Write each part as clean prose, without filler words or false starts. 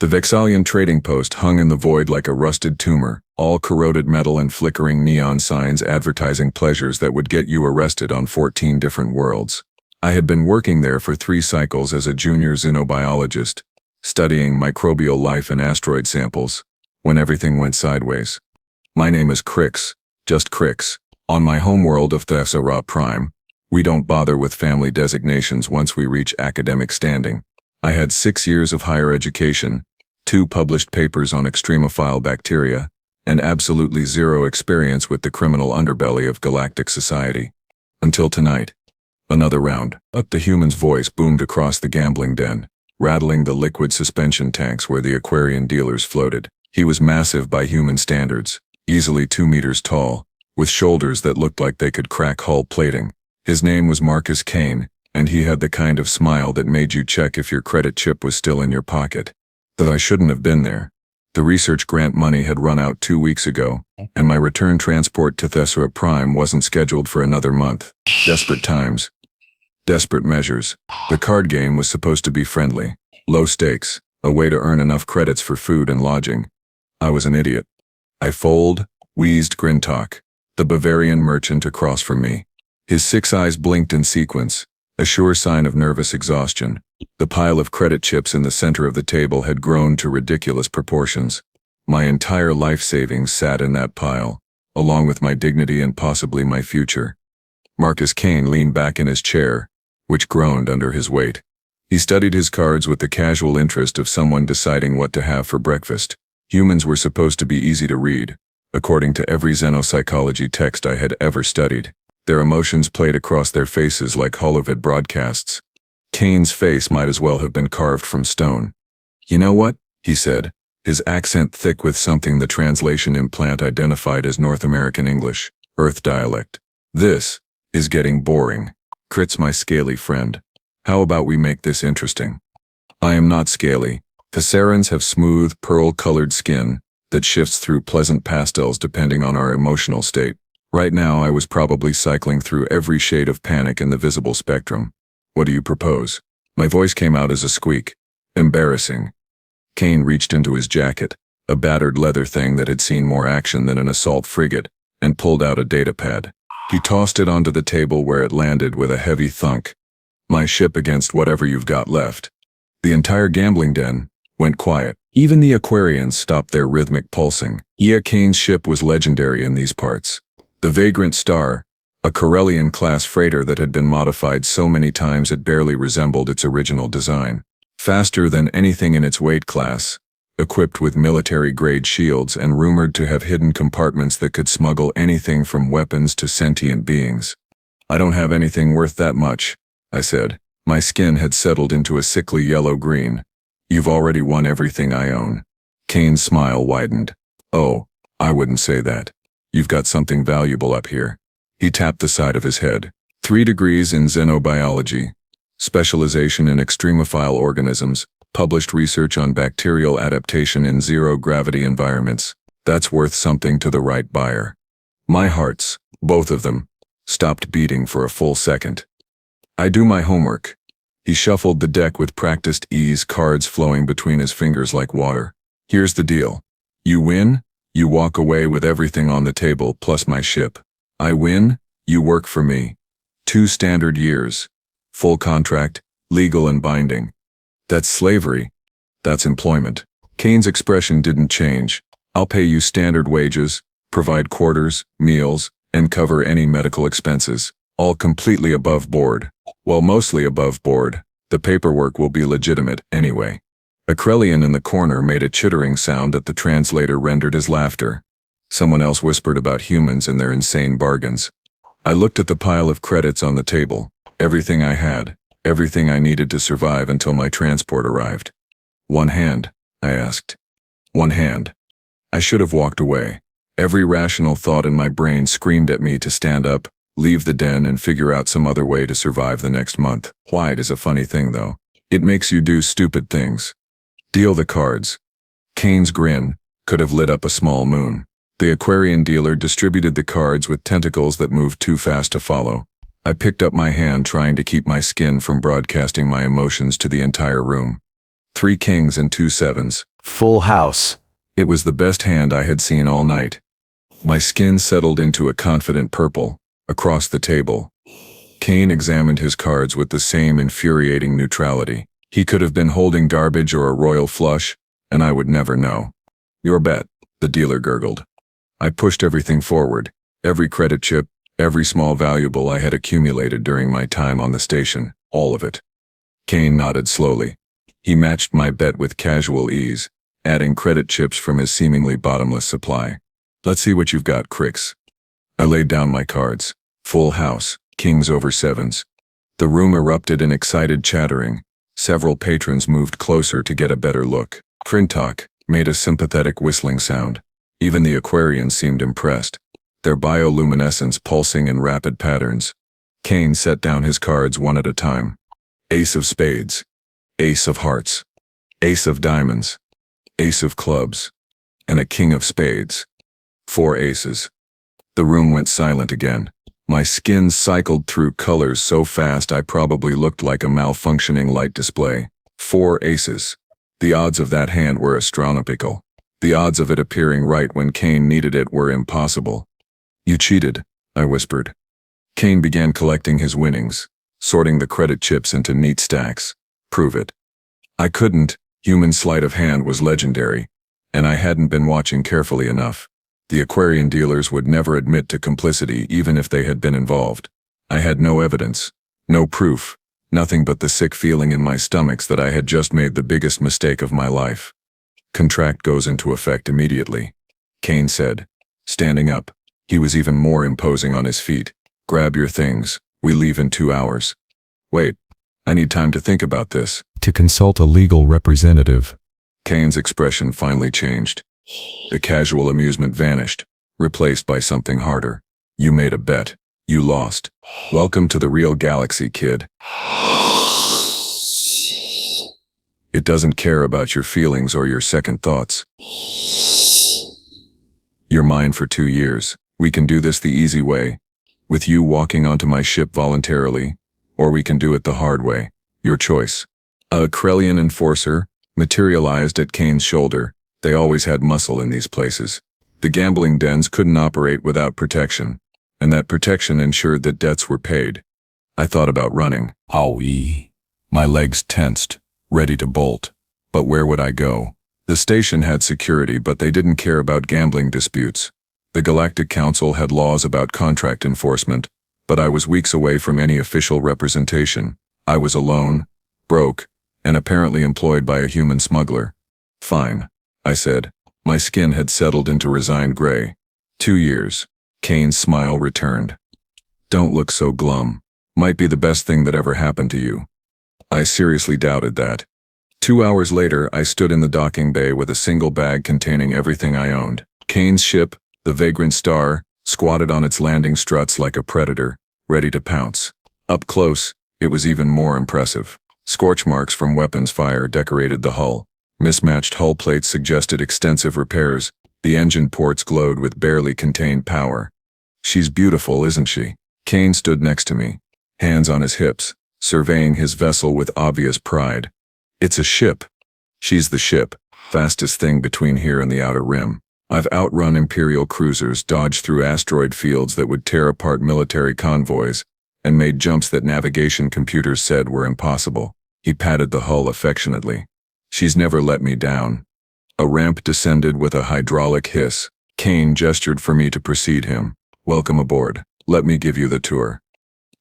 The Vexalian trading post hung in the void like a rusted tumor, all corroded metal and flickering neon signs advertising pleasures that would get you arrested on 14 different worlds. I had been working there for 3 cycles as a junior xenobiologist, studying microbial life and asteroid samples, when everything went sideways. My name is Qrix, just Qrix. On my homeworld of HFY Prime, we don't bother with family designations once we reach academic standing. I had 6 years of higher education, 2 published papers on extremophile bacteria, and absolutely zero experience with the criminal underbelly of galactic society. Until tonight. Another round. The human's voice boomed across the gambling den, rattling the liquid suspension tanks where the Aquarian dealers floated. He was massive by human standards, easily 2 meters tall, with shoulders that looked like they could crack hull plating. His name was Marcus Kane, and he had the kind of smile that made you check if your credit chip was still in your pocket. That I shouldn't have been there. The research grant money had run out 2 weeks ago, and my return transport to HFY Prime wasn't scheduled for another month. Desperate times. Desperate measures. The card game was supposed to be friendly, low stakes, a way to earn enough credits for food and lodging. I was an idiot. I fold, wheezed Grintalk, the Bavarian merchant across from me. His 6 eyes blinked in sequence, a sure sign of nervous exhaustion. The pile of credit chips in the center of the table had grown to ridiculous proportions. My entire life savings sat in that pile, along with my dignity and possibly my future. Marcus Kane leaned back in his chair, which groaned under his weight. He studied his cards with the casual interest of someone deciding what to have for breakfast. Humans were supposed to be easy to read, according to every xenopsychology text I had ever studied. Their emotions played across their faces like holovid broadcasts. Kane's face might as well have been carved from stone. "You know what?" he said, his accent thick with something the translation implant identified as North American English, Earth dialect. "This is getting boring. Qrix, my scaly friend. How about we make this interesting?" I am not scaly. Tessarans have smooth, pearl-colored skin that shifts through pleasant pastels depending on our emotional state. Right now I was probably cycling through every shade of panic in the visible spectrum. "What do you propose?" My voice came out as a squeak. "Embarrassing." Kane reached into his jacket, a battered leather thing that had seen more action than an assault frigate, and pulled out a datapad. He tossed it onto the table where it landed with a heavy thunk. "My ship against whatever you've got left." The entire gambling den went quiet. Even the Aquarians stopped their rhythmic pulsing. Kane's ship was legendary in these parts. The Vagrant Star, a Corellian-class freighter that had been modified so many times it barely resembled its original design. Faster than anything in its weight class, equipped with military-grade shields and rumored to have hidden compartments that could smuggle anything from weapons to sentient beings. "I don't have anything worth that much," I said. My skin had settled into a sickly yellow-green. "You've already won everything I own." Kane's smile widened. "Oh, I wouldn't say that. You've got something valuable up here." He tapped the side of his head. 3 degrees in xenobiology, specialization in extremophile organisms, published research on bacterial adaptation in zero-gravity environments. That's worth something to the right buyer. My hearts, both of them, stopped beating for a full second. "I do my homework." He shuffled the deck with practiced ease, cards flowing between his fingers like water. "Here's the deal. You win, you walk away with everything on the table plus my ship. I win, you work for me. 2 standard years. Full contract, legal and binding. That's slavery. That's employment." Kane's expression didn't change. "I'll pay you standard wages, provide quarters, meals, and cover any medical expenses. All completely above board. Well, mostly above board. The paperwork will be legitimate anyway." A Krellian in the corner made a chittering sound that the translator rendered as laughter. Someone else whispered about humans and their insane bargains. I looked at the pile of credits on the table. Everything I had. Everything I needed to survive until my transport arrived. "One hand?" I asked. "One hand." I should have walked away. Every rational thought in my brain screamed at me to stand up, leave the den and figure out some other way to survive the next month. Quiet is a funny thing though. It makes you do stupid things. "Deal the cards." Kane's grin could have lit up a small moon. The Aquarian dealer distributed the cards with tentacles that moved too fast to follow. I picked up my hand, trying to keep my skin from broadcasting my emotions to the entire room. 3 kings and 2 sevens. Full house. It was the best hand I had seen all night. My skin settled into a confident purple. Across the table, Kane examined his cards with the same infuriating neutrality. He could have been holding garbage or a royal flush, and I would never know. Your bet, the dealer gurgled. I pushed everything forward, every credit chip, every small valuable I had accumulated during my time on the station, all of it. Kane nodded slowly. He matched my bet with casual ease, adding credit chips from his seemingly bottomless supply. Let's see what you've got, Qrix. I laid down my cards. Full house, kings over sevens. The room erupted in excited chattering. Several patrons moved closer to get a better look. Krintok made a sympathetic whistling sound. Even the Aquarians seemed impressed, their bioluminescence pulsing in rapid patterns. Kane set down his cards one at a time. Ace of spades, ace of hearts, ace of diamonds, ace of clubs, and a king of spades. 4 aces. The room went silent again. My skin cycled through colors so fast I probably looked like a malfunctioning light display. 4 aces. The odds of that hand were astronomical. The odds of it appearing right when Kane needed it were impossible. You cheated, I whispered. Kane began collecting his winnings, sorting the credit chips into neat stacks. Prove it. I couldn't. Human sleight of hand was legendary, and I hadn't been watching carefully enough. The Aquarian dealers would never admit to complicity even if they had been involved. I had no evidence, no proof, nothing but the sick feeling in my stomachs that I had just made the biggest mistake of my life. Contract goes into effect immediately, Kane said, standing up. He was even more imposing on his feet. Grab your things, we leave in 2 hours. Wait, I need time to think about this. To consult a legal representative. Kane's expression finally changed. The casual amusement vanished, replaced by something harder. You made a bet. You lost. Welcome to the real galaxy, kid. It doesn't care about your feelings or your second thoughts. You're mine for 2 years. We can do this the easy way, with you walking onto my ship voluntarily, or we can do it the hard way. Your choice. A Krellian enforcer materialized at Kane's shoulder. They always had muscle in these places. The gambling dens couldn't operate without protection, and that protection ensured that debts were paid. I thought about running. Owie. My legs tensed, ready to bolt. But where would I go? The station had security, but they didn't care about gambling disputes. The Galactic Council had laws about contract enforcement, but I was weeks away from any official representation. I was alone, broke, and apparently employed by a human smuggler. Fine, I said. My skin had settled into resigned gray. 2 years. Kane's smile returned. Don't look so glum. Might be the best thing that ever happened to you. I seriously doubted that. 2 hours later, I stood in the docking bay with a single bag containing everything I owned. Kane's ship, the Vagrant Star, squatted on its landing struts like a predator, ready to pounce. Up close, it was even more impressive. Scorch marks from weapons fire decorated the hull. Mismatched hull plates suggested extensive repairs. The engine ports glowed with barely contained power. She's beautiful, isn't she? Kane stood next to me, hands on his hips, surveying his vessel with obvious pride. It's a ship. She's the ship, fastest thing between here and the outer rim. I've outrun Imperial cruisers, dodged through asteroid fields that would tear apart military convoys, and made jumps that navigation computers said were impossible. He patted the hull affectionately. She's never let me down. A ramp descended with a hydraulic hiss. Kane gestured for me to precede him. Welcome aboard. Let me give you the tour.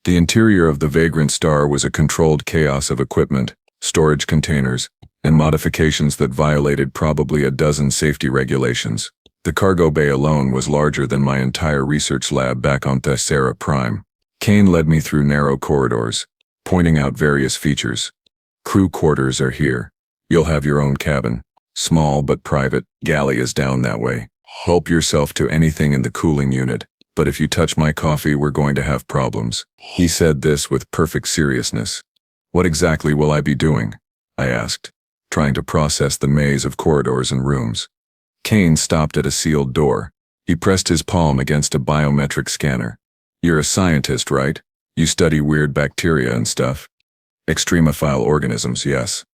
The interior of the Vagrant Star was a controlled chaos of equipment, storage containers, and modifications that violated probably a dozen safety regulations. The cargo bay alone was larger than my entire research lab back on Thessera Prime. Kane led me through narrow corridors, pointing out various features. Crew quarters are here. You'll have your own cabin. Small but private. Galley is down that way. Help yourself to anything in the cooling unit, but if you touch my coffee, we're going to have problems. He said this with perfect seriousness. What exactly will I be doing? I asked, trying to process the maze of corridors and rooms. Kane stopped at a sealed door. He pressed his palm against a biometric scanner. You're a scientist, right? You study weird bacteria and stuff? Extremophile organisms, yes.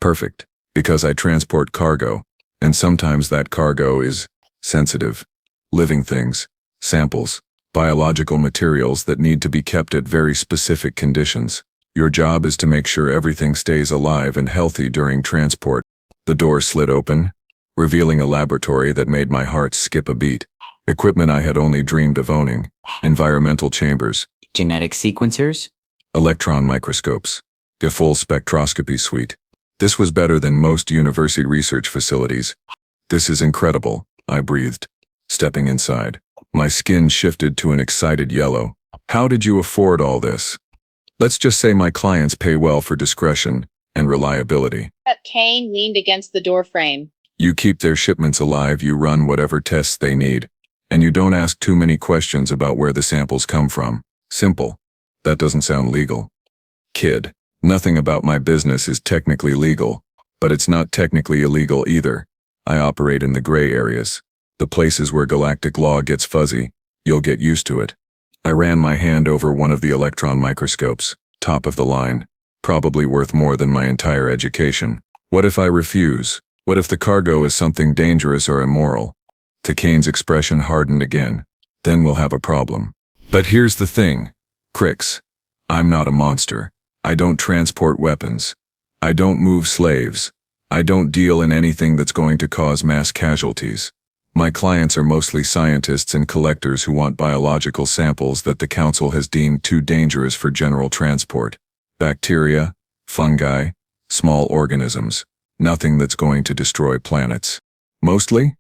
Perfect. Because I transport cargo, and sometimes that cargo is sensitive. Living things, samples, biological materials that need to be kept at very specific conditions. Your job is to make sure everything stays alive and healthy during transport. The door slid open, revealing a laboratory that made my heart skip a beat. Equipment I had only dreamed of owning. Environmental chambers. Genetic sequencers? Electron microscopes. A full spectroscopy suite. This was better than most university research facilities. This is incredible, I breathed, stepping inside. My skin shifted to an excited yellow. How did you afford all this? Let's just say my clients pay well for discretion and reliability. Kane leaned against the doorframe. You keep their shipments alive, you run whatever tests they need, and you don't ask too many questions about where the samples come from. Simple. That doesn't sound legal. Kid, nothing about my business is technically legal, but it's not technically illegal either. I operate in the gray areas. The places where galactic law gets fuzzy. You'll get used to it. I ran my hand over one of the electron microscopes, top of the line, probably worth more than my entire education. What if I refuse? What if the cargo is something dangerous or immoral? Kane's expression hardened again. Then we'll have a problem. But here's the thing, Qrix. I'm not a monster. I don't transport weapons. I don't move slaves. I don't deal in anything that's going to cause mass casualties. My clients are mostly scientists and collectors who want biological samples that the council has deemed too dangerous for general transport. Bacteria, fungi, small organisms. Nothing that's going to destroy planets. Mostly?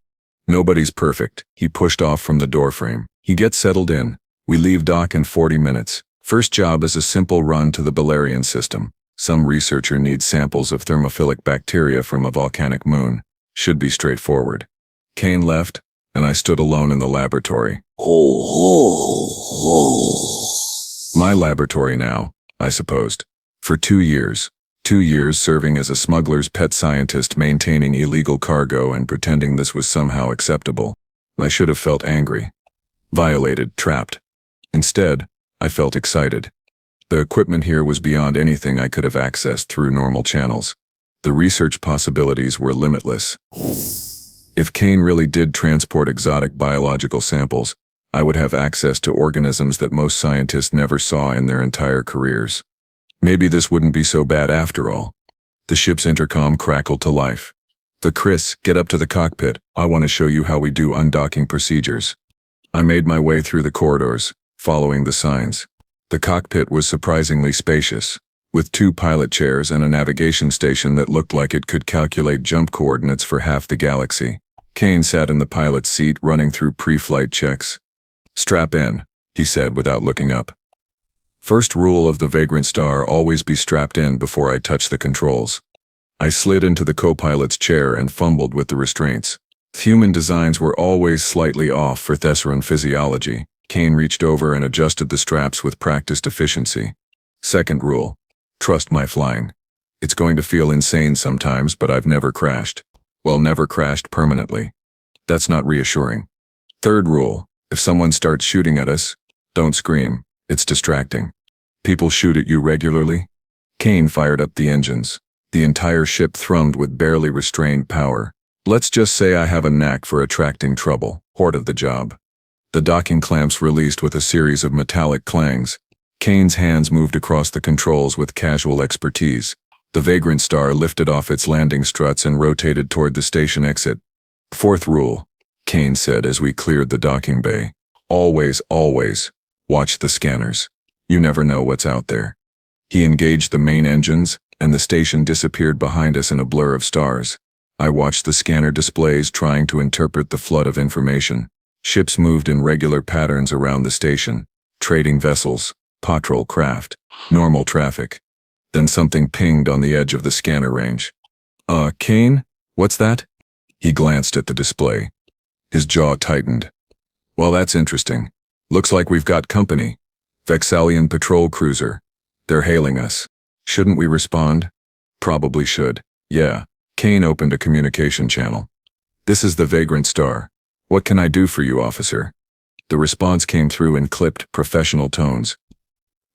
Nobody's perfect. He pushed off from the doorframe. He gets settled in. We leave dock in 40 minutes. First job is a simple run to the Balerian system. Some researcher needs samples of thermophilic bacteria from a volcanic moon. Should be straightforward. Kane left, and I stood alone in the laboratory. My laboratory now, I supposed. For 2 years. 2 years serving as a smuggler's pet scientist, maintaining illegal cargo and pretending this was somehow acceptable. I should have felt angry. Violated, trapped. Instead, I felt excited. The equipment here was beyond anything I could have accessed through normal channels. The research possibilities were limitless. If Kane really did transport exotic biological samples, I would have access to organisms that most scientists never saw in their entire careers. Maybe this wouldn't be so bad after all. The ship's intercom crackled to life. Chris, get up to the cockpit. I want to show you how we do undocking procedures. I made my way through the corridors, following the signs. The cockpit was surprisingly spacious, with 2 pilot chairs and a navigation station that looked like it could calculate jump coordinates for half the galaxy. Kane sat in the pilot's seat, running through pre-flight checks. Strap in, he said without looking up. First rule of the Vagrant Star: always be strapped in before I touch the controls. I slid into the co-pilot's chair and fumbled with the restraints. Human designs were always slightly off for Thessaran physiology. Kane reached over and adjusted the straps with practiced efficiency. Second rule: trust my flying. It's going to feel insane sometimes, but I've never crashed. Well, never crashed permanently. That's not reassuring. Third rule: if someone starts shooting at us, don't scream. It's distracting. People shoot at you regularly? Kane fired up the engines. The entire ship thrummed with barely restrained power. Let's just say I have a knack for attracting trouble. Part of the job. The docking clamps released with a series of metallic clangs. Kane's hands moved across the controls with casual expertise. The Vagrant Star lifted off its landing struts and rotated toward the station exit. Fourth rule, Kane said as we cleared the docking bay. Always, watch the scanners. You never know what's out there. He engaged the main engines, and the station disappeared behind us in a blur of stars. I watched the scanner displays, trying to interpret the flood of information. Ships moved in regular patterns around the station. Trading vessels, patrol craft, normal traffic. Then something pinged on the edge of the scanner range. Kane? What's that? He glanced at the display. His jaw tightened. Well, that's interesting. Looks like we've got company. Vexalian patrol cruiser. They're hailing us. Shouldn't we respond? Probably should. Yeah. Kane opened a communication channel. This is the Vagrant Star. What can I do for you, officer? The response came through in clipped, professional tones.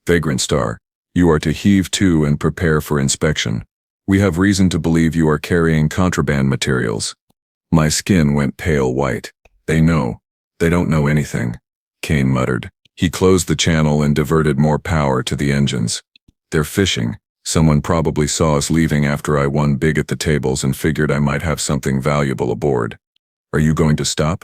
Vagrant Star, you are to heave to and prepare for inspection. We have reason to believe you are carrying contraband materials. My skin went pale white. They know. They don't know anything, Kane muttered. He closed the channel and diverted more power to the engines. They're fishing. Someone probably saw us leaving after I won big at the tables and figured I might have something valuable aboard. Are you going to stop?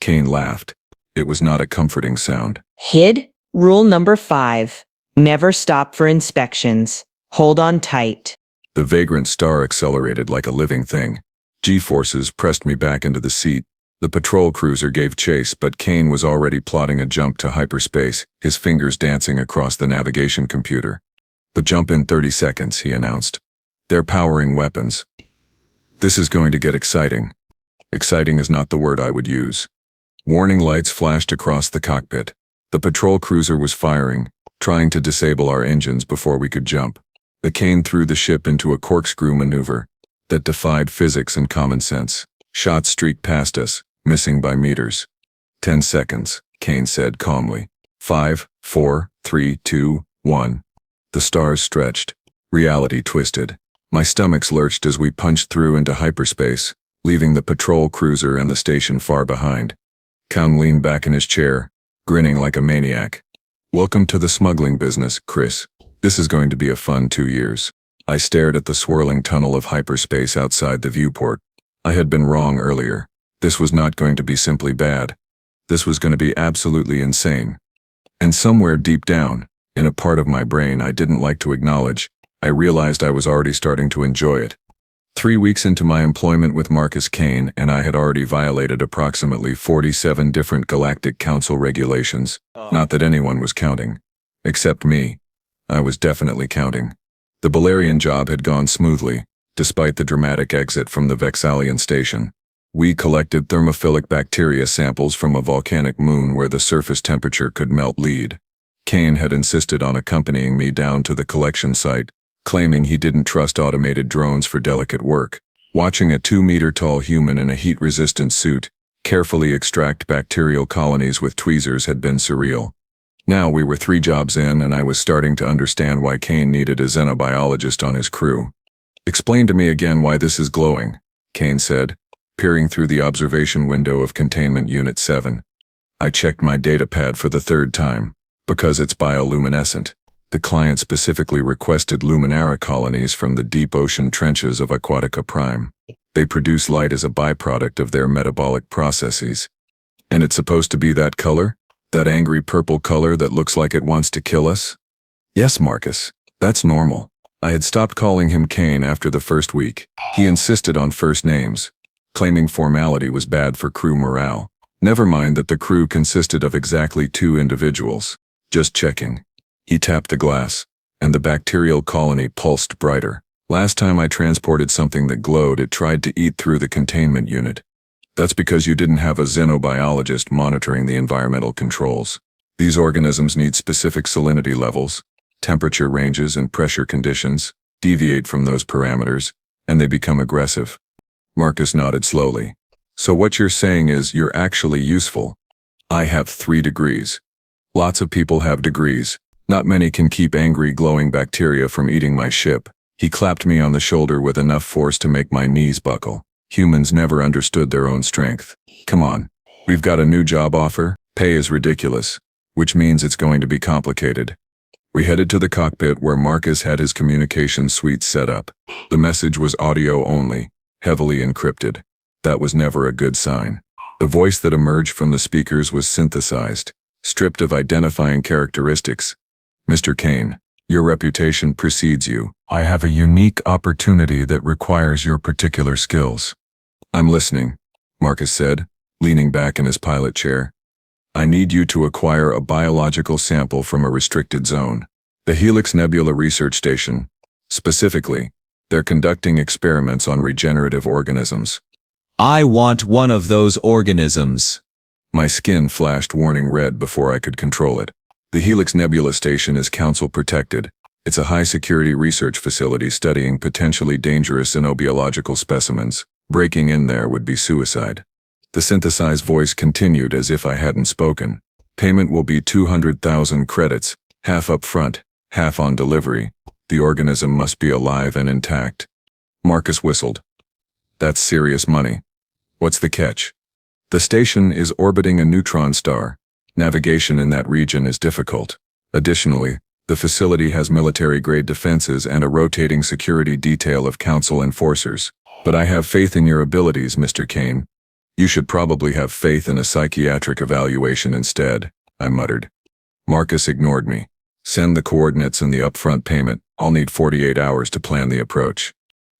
Kane laughed. It was not a comforting sound. Hid, rule number 5. Never stop for inspections. Hold on tight. The Vagrant Star accelerated like a living thing. G-forces pressed me back into the seat. The patrol cruiser gave chase, but Kane was already plotting a jump to hyperspace, his fingers dancing across the navigation computer. The jump in 30 seconds, he announced. They're powering weapons. This is going to get exciting. Exciting is not the word I would use. Warning lights flashed across the cockpit. The patrol cruiser was firing, trying to disable our engines before we could jump. The Kane threw the ship into a corkscrew maneuver that defied physics and common sense. Shots streaked past us, missing by meters. 10 seconds, Kane said calmly. 5, 4, 3, 2, 1. The stars stretched. Reality twisted. My stomachs lurched as we punched through into hyperspace, leaving the patrol cruiser and the station far behind. Kang leaned back in his chair, grinning like a maniac. Welcome to the smuggling business, Chris. This is going to be a fun 2 years. I stared at the swirling tunnel of hyperspace outside the viewport. I had been wrong earlier. This was not going to be simply bad. This was going to be absolutely insane. And somewhere deep down, in a part of my brain I didn't like to acknowledge, I realized I was already starting to enjoy it. 3 weeks into my employment with Marcus Kane, and I had already violated approximately 47 different Galactic Council regulations. Not that anyone was counting. Except me. I was definitely counting. The Balerian job had gone smoothly, despite the dramatic exit from the Vexalian station. We collected thermophilic bacteria samples from a volcanic moon where the surface temperature could melt lead. Kane had insisted on accompanying me down to the collection site, claiming he didn't trust automated drones for delicate work. Watching a 2-meter-tall human in a heat-resistant suit carefully extract bacterial colonies with tweezers had been surreal. Now we were 3 jobs in, and I was starting to understand why Kane needed a xenobiologist on his crew. Explain to me again why this is glowing, Kane said, peering through the observation window of Containment Unit 7. I checked my datapad for the 3rd time. Because it's bioluminescent. The client specifically requested Luminara colonies from the deep ocean trenches of Aquatica Prime. They produce light as a byproduct of their metabolic processes. And it's supposed to be that color? That angry purple color that looks like it wants to kill us? Yes, Marcus. That's normal. I had stopped calling him Kane after the first week. He insisted on first names, claiming formality was bad for crew morale. Never mind that the crew consisted of exactly 2 individuals. Just checking. He tapped the glass, and the bacterial colony pulsed brighter. Last time I transported something that glowed, it tried to eat through the containment unit. That's because you didn't have a xenobiologist monitoring the environmental controls. These organisms need specific salinity levels, temperature ranges, and pressure conditions, deviate from those parameters, and they become aggressive. Marcus nodded slowly. So what you're saying is you're actually useful. I have 3 degrees. Lots of people have degrees. Not many can keep angry glowing bacteria from eating my ship. He clapped me on the shoulder with enough force to make my knees buckle. Humans never understood their own strength. Come on. We've got a new job offer. Pay is ridiculous, which means it's going to be complicated. We headed to the cockpit where Marcus had his communication suite set up. The message was audio only, heavily encrypted. That was never a good sign. The voice that emerged from the speakers was synthesized, stripped of identifying characteristics. Mr. Kane, your reputation precedes you. I have a unique opportunity that requires your particular skills. I'm listening, Marcus said, leaning back in his pilot chair. I need you to acquire a biological sample from a restricted zone. The Helix Nebula Research Station. Specifically, they're conducting experiments on regenerative organisms. I want one of those organisms. My skin flashed warning red before I could control it. The Helix Nebula Station is council protected. It's a high-security research facility studying potentially dangerous xenobiological specimens. Breaking in there would be suicide. The synthesized voice continued as if I hadn't spoken. Payment will be 200,000 credits, half up front, half on delivery. The organism must be alive and intact. Marcus whistled. That's serious money. What's the catch? The station is orbiting a neutron star. Navigation in that region is difficult. Additionally, the facility has military-grade defenses and a rotating security detail of council enforcers. But I have faith in your abilities, Mr. Kane. You should probably have faith in a psychiatric evaluation instead, I muttered. Marcus ignored me. Send the coordinates and the upfront payment. I'll need 48 hours to plan the approach.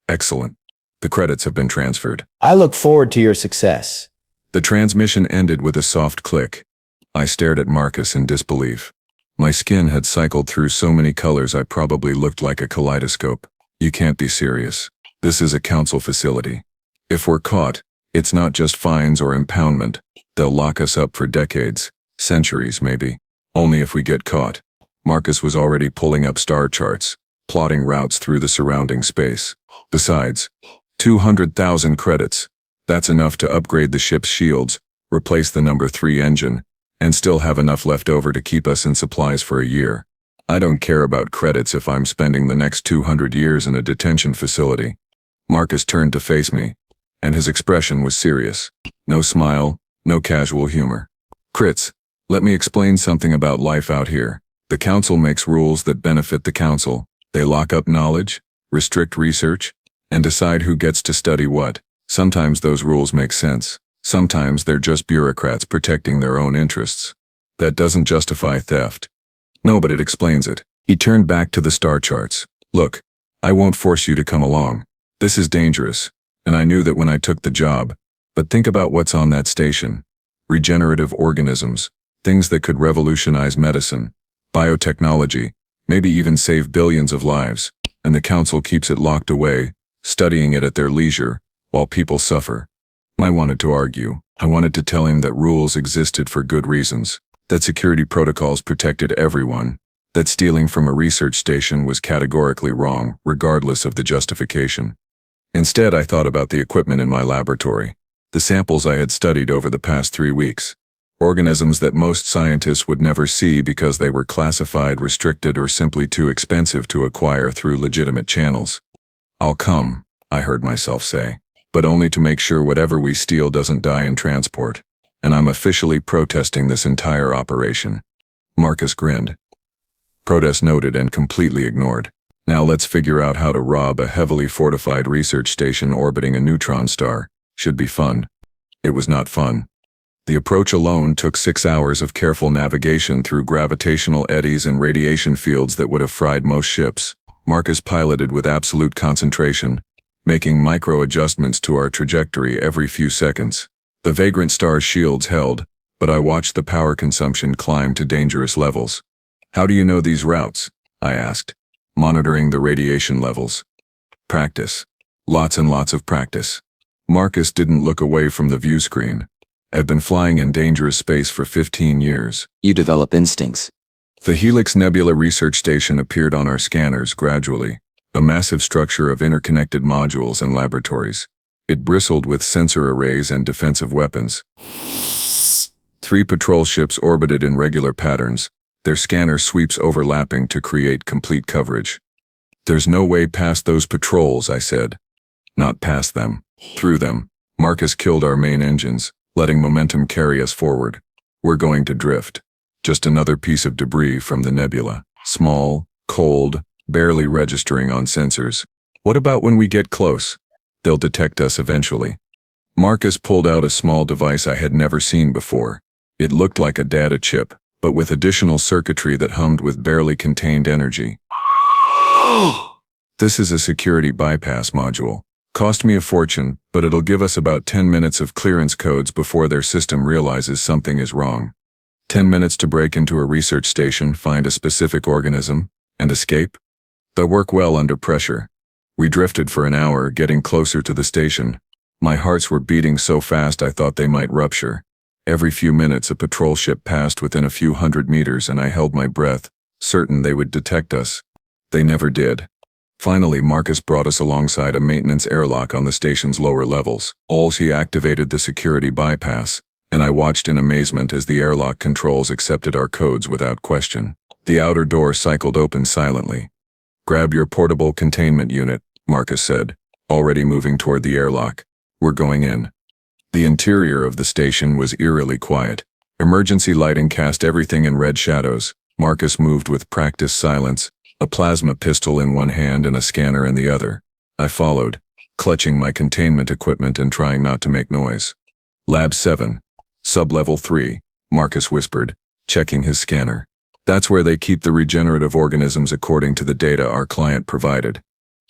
Excellent. The credits have been transferred. I look forward to your success. The transmission ended with a soft click. I stared at Marcus in disbelief. My skin had cycled through so many colors I probably looked like a kaleidoscope. You can't be serious. This is a council facility. If we're caught, it's not just fines or impoundment. They'll lock us up for decades, centuries maybe. Only if we get caught. Marcus was already pulling up star charts, plotting routes through the surrounding space. Besides, 200,000 credits. That's enough to upgrade the ship's shields, replace the number 3 engine, and still have enough left over to keep us in supplies for a year. I don't care about credits if I'm spending the next 200 years in a detention facility. Marcus turned to face me, and his expression was serious. No smile, no casual humor. Crits, let me explain something about life out here. The council makes rules that benefit the council. They lock up knowledge, restrict research, and decide who gets to study what. Sometimes those rules make sense. Sometimes they're just bureaucrats protecting their own interests. That doesn't justify theft. No, but it explains it. He turned back to the star charts. Look, I won't force you to come along. This is dangerous, and I knew that when I took the job. But think about what's on that station. Regenerative organisms, things that could revolutionize medicine, biotechnology, maybe even save billions of lives. And the council keeps it locked away, studying it at their leisure, while people suffer. I wanted to argue. I wanted to tell him that rules existed for good reasons, that security protocols protected everyone, that stealing from a research station was categorically wrong, regardless of the justification. Instead, I thought about the equipment in my laboratory, the samples I had studied over the past 3 weeks, organisms that most scientists would never see because they were classified, restricted, or simply too expensive to acquire through legitimate channels. I'll come, I heard myself say, but only to make sure whatever we steal doesn't die in transport. And I'm officially protesting this entire operation. Marcus grinned. Protest noted and completely ignored. Now let's figure out how to rob a heavily fortified research station orbiting a neutron star. Should be fun. It was not fun. The approach alone took 6 hours of careful navigation through gravitational eddies and radiation fields that would have fried most ships. Marcus piloted with absolute concentration, making micro-adjustments to our trajectory every few seconds. The Vagrant Star's shields held, but I watched the power consumption climb to dangerous levels. How do you know these routes? I asked, monitoring the radiation levels. Practice. Lots and lots of practice. Marcus didn't look away from the view screen. I've been flying in dangerous space for 15 years. You develop instincts. The Helix Nebula research station appeared on our scanners gradually, a massive structure of interconnected modules and laboratories. It bristled with sensor arrays and defensive weapons. 3 patrol ships orbited in regular patterns, their scanner sweeps overlapping to create complete coverage. There's no way past those patrols, I said. Not past them. Through them. Marcus killed our main engines, letting momentum carry us forward. We're going to drift. Just another piece of debris from the nebula. Small, cold, barely registering on sensors. What about when we get close? They'll detect us eventually. Marcus pulled out a small device I had never seen before. It looked like a data chip, but with additional circuitry that hummed with barely contained energy. This is a security bypass module. Cost me a fortune, but it'll give us about 10 minutes of clearance codes before their system realizes something is wrong. 10 minutes to break into a research station, find a specific organism, and escape? They'll work well under pressure. We drifted for an hour, getting closer to the station. My hearts were beating so fast I thought they might rupture. Every few minutes a patrol ship passed within a few hundred meters and I held my breath, certain they would detect us. They never did. Finally, Marcus brought us alongside a maintenance airlock on the station's lower levels. He activated the security bypass, and I watched in amazement as the airlock controls accepted our codes without question. The outer door cycled open silently. Grab your portable containment unit, Marcus said, already moving toward the airlock. We're going in. The interior of the station was eerily quiet. Emergency lighting cast everything in red shadows. Marcus moved with practiced silence, a plasma pistol in one hand and a scanner in the other. I followed, clutching my containment equipment and trying not to make noise. Lab 7. Sublevel 3, Marcus whispered, checking his scanner. That's where they keep the regenerative organisms according to the data our client provided.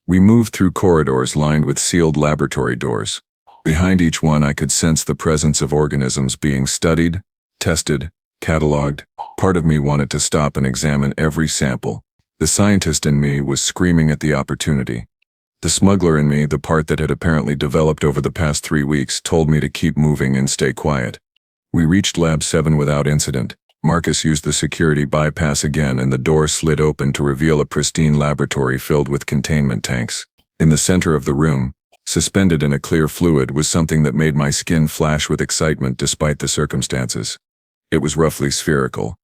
We moved through corridors lined with sealed laboratory doors. Behind each one I could sense the presence of organisms being studied, tested, cataloged. Part of me wanted to stop and examine every sample. The scientist in me was screaming at the opportunity. The smuggler in me, the part that had apparently developed over the past 3 weeks, told me to keep moving and stay quiet. We reached Lab 7 without incident. Marcus used the security bypass again and the door slid open to reveal a pristine laboratory filled with containment tanks. In the center of the room, suspended in a clear fluid, was something that made my skin flash with excitement despite the circumstances. It was roughly spherical,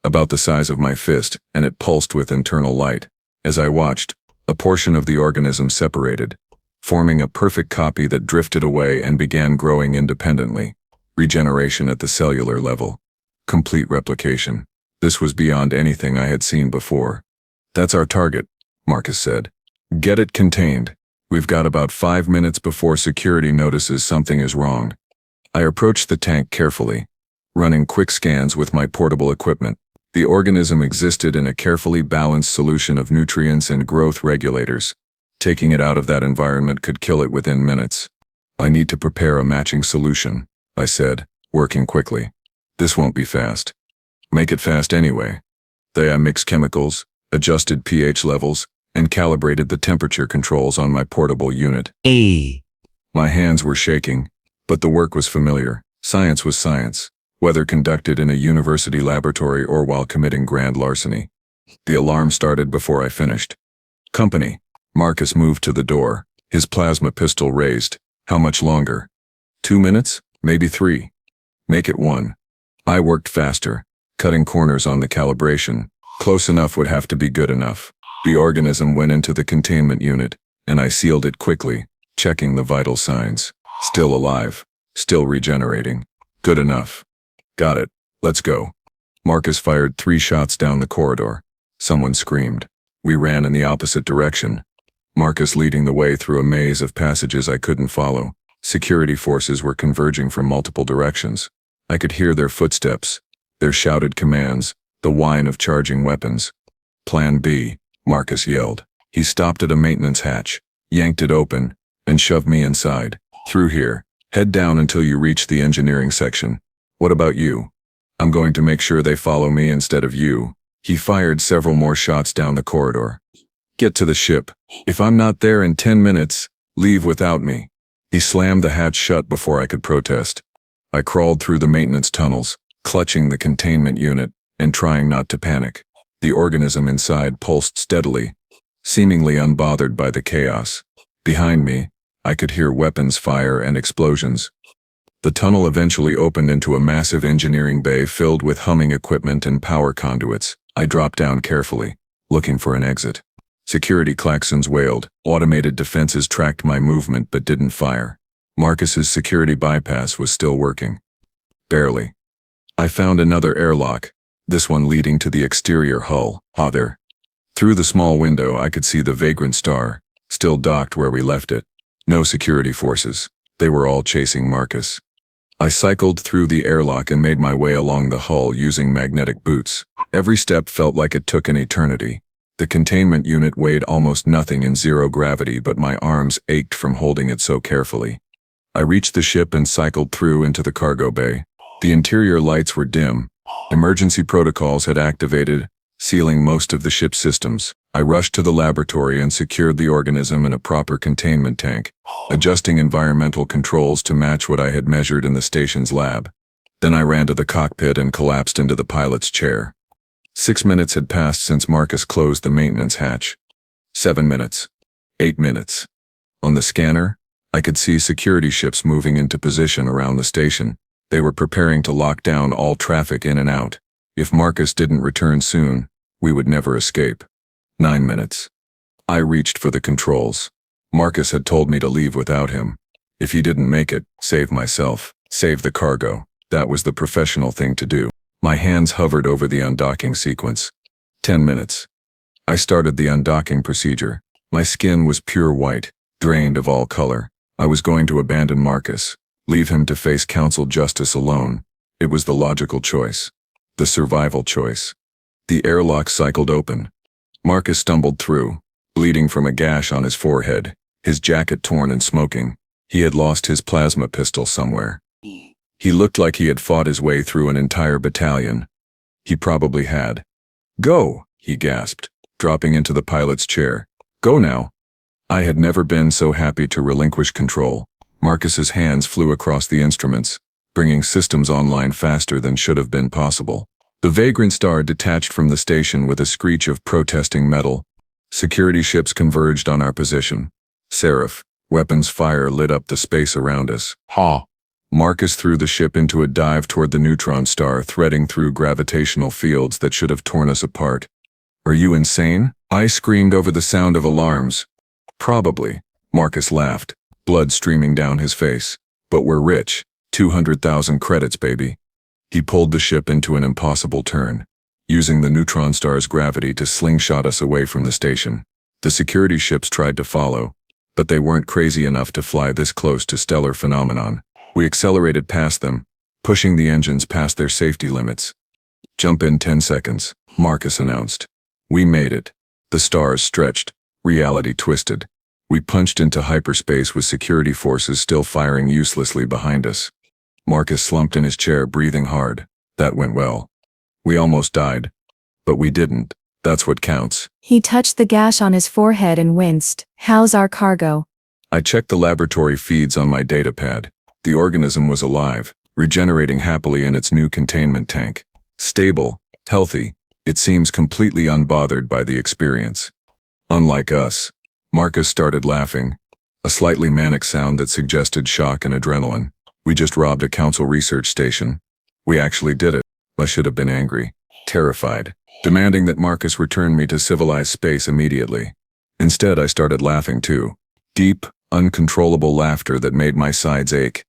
about the size of my fist, and it pulsed with internal light. As I watched, a portion of the organism separated, forming a perfect copy that drifted away and began growing independently. Regeneration at the cellular level. Complete replication. This was beyond anything I had seen before. That's our target, Marcus said. Get it contained. We've got about 5 minutes before security notices something is wrong. I approached the tank carefully, running quick scans with my portable equipment. The organism existed in a carefully balanced solution of nutrients and growth regulators. Taking it out of that environment could kill it within minutes. I need to prepare a matching solution, I said, working quickly. This won't be fast. Make it fast anyway. I mixed chemicals, adjusted pH levels, and calibrated the temperature controls on my portable unit. My hands were shaking, but the work was familiar. Science was science, whether conducted in a university laboratory or while committing grand larceny. The alarm started before I finished. Company. Marcus moved to the door, his plasma pistol raised. How much longer? 2 minutes? Maybe 3. Make it 1. I worked faster, cutting corners on the calibration. Close enough would have to be good enough. The organism went into the containment unit, and I sealed it quickly, checking the vital signs. Still alive. Still regenerating. Good enough. Got it. Let's go. Marcus fired 3 shots down the corridor. Someone screamed. We ran in the opposite direction. Marcus leading the way through a maze of passages I couldn't follow. Security forces were converging from multiple directions. I could hear their footsteps, their shouted commands, the whine of charging weapons. Plan B, Marcus yelled. He stopped at a maintenance hatch, yanked it open, and shoved me inside. Through here. Head down until you reach the engineering section. What about you? I'm going to make sure they follow me instead of you. He fired several more shots down the corridor. Get to the ship. If I'm not there in 10 minutes, leave without me. He slammed the hatch shut before I could protest. I crawled through the maintenance tunnels, clutching the containment unit and trying not to panic. The organism inside pulsed steadily, seemingly unbothered by the chaos. Behind me, I could hear weapons fire and explosions. The tunnel eventually opened into a massive engineering bay filled with humming equipment and power conduits. I dropped down carefully, looking for an exit. Security klaxons wailed. Automated defenses tracked my movement but didn't fire. Marcus's security bypass was still working. Barely. I found another airlock, this one leading to the exterior hull. There. Through the small window I could see the Vagrant Star, still docked where we left it. No security forces. They were all chasing Marcus. I cycled through the airlock and made my way along the hull using magnetic boots. Every step felt like it took an eternity. The containment unit weighed almost nothing in zero gravity, but my arms ached from holding it so carefully. I reached the ship and cycled through into the cargo bay. The interior lights were dim. Emergency protocols had activated, sealing most of the ship's systems. I rushed to the laboratory and secured the organism in a proper containment tank, adjusting environmental controls to match what I had measured in the station's lab. Then I ran to the cockpit and collapsed into the pilot's chair. 6 minutes had passed since Marcus closed the maintenance hatch. 7 minutes. 8 minutes. On the scanner, I could see security ships moving into position around the station. They were preparing to lock down all traffic in and out. If Marcus didn't return soon, we would never escape. 9 minutes. I reached for the controls. Marcus had told me to leave without him. If he didn't make it, save myself, save the cargo. That was the professional thing to do. My hands hovered over the undocking sequence. 10 minutes. I started the undocking procedure. My skin was pure white, drained of all color. I was going to abandon Marcus, leave him to face council justice alone. It was the logical choice. The survival choice. The airlock cycled open. Marcus stumbled through, bleeding from a gash on his forehead, his jacket torn and smoking. He had lost his plasma pistol somewhere. He looked like he had fought his way through an entire battalion. He probably had. "Go," he gasped, dropping into the pilot's chair. "Go now." I had never been so happy to relinquish control. Marcus's hands flew across the instruments, bringing systems online faster than should have been possible. The Vagrant Star detached from the station with a screech of protesting metal. Security ships converged on our position. Seraph, weapons fire lit up the space around us. Marcus threw the ship into a dive toward the neutron star, threading through gravitational fields that should have torn us apart. "Are you insane?" I screamed over the sound of alarms. "Probably," Marcus laughed, blood streaming down his face. "But we're rich. 200,000 credits, baby." He pulled the ship into an impossible turn, using the neutron star's gravity to slingshot us away from the station. The security ships tried to follow, but they weren't crazy enough to fly this close to stellar phenomenon. We accelerated past them, pushing the engines past their safety limits. "Jump in 10 seconds, Marcus announced. We made it. The stars stretched, reality twisted. We punched into hyperspace with security forces still firing uselessly behind us. Marcus slumped in his chair, breathing hard. That went well. We almost died. But we didn't. That's what counts. He touched the gash on his forehead and winced. "How's our cargo?" I checked the laboratory feeds on my datapad. The organism was alive, regenerating happily in its new containment tank. Stable, healthy, it seems completely unbothered by the experience. Unlike us. Marcus started laughing, a slightly manic sound that suggested shock and adrenaline. "We just robbed a council research station. We actually did it." I should have been angry, terrified, demanding that Marcus return me to civilized space immediately. Instead, I started laughing too. Deep, uncontrollable laughter that made my sides ache.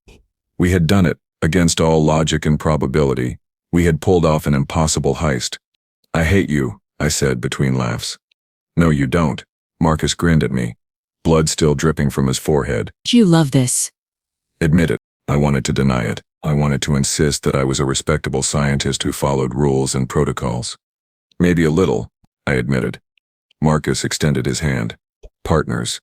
We had done it, against all logic and probability. We had pulled off an impossible heist. "I hate you," I said between laughs. "No, you don't." Marcus grinned at me, blood still dripping from his forehead. "You love this." "Admit it." I wanted to deny it. I wanted to insist that I was a respectable scientist who followed rules and protocols. "Maybe a little," I admitted. Marcus extended his hand. "Partners."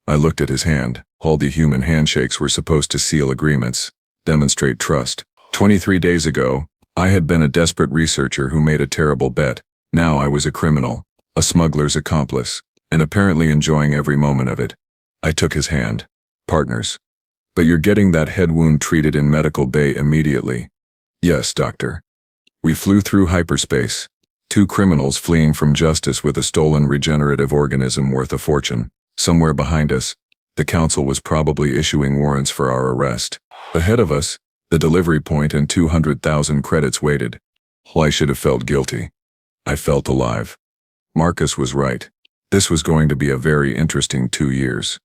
I looked at his hand. All the human handshakes were supposed to seal agreements, demonstrate trust. 23 days ago, I had been a desperate researcher who made a terrible bet. Now I was a criminal, a smuggler's accomplice, and apparently enjoying every moment of it. I took his hand. "Partners. But you're getting that head wound treated in medical bay immediately." "Yes, doctor." We flew through hyperspace. Two criminals fleeing from justice with a stolen regenerative organism worth a fortune. Somewhere behind us, the council was probably issuing warrants for our arrest. Ahead of us, the delivery point and 200,000 credits waited. I should have felt guilty. I felt alive. Marcus was right. This was going to be a very interesting 2 years.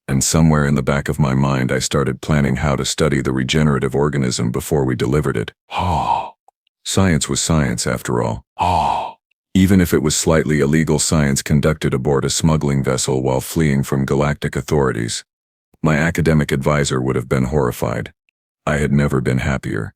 And somewhere in the back of my mind I started planning how to study the regenerative organism before we delivered it. Science was science after all. Even if it was slightly illegal science conducted aboard a smuggling vessel while fleeing from galactic authorities. My academic advisor would have been horrified. I had never been happier.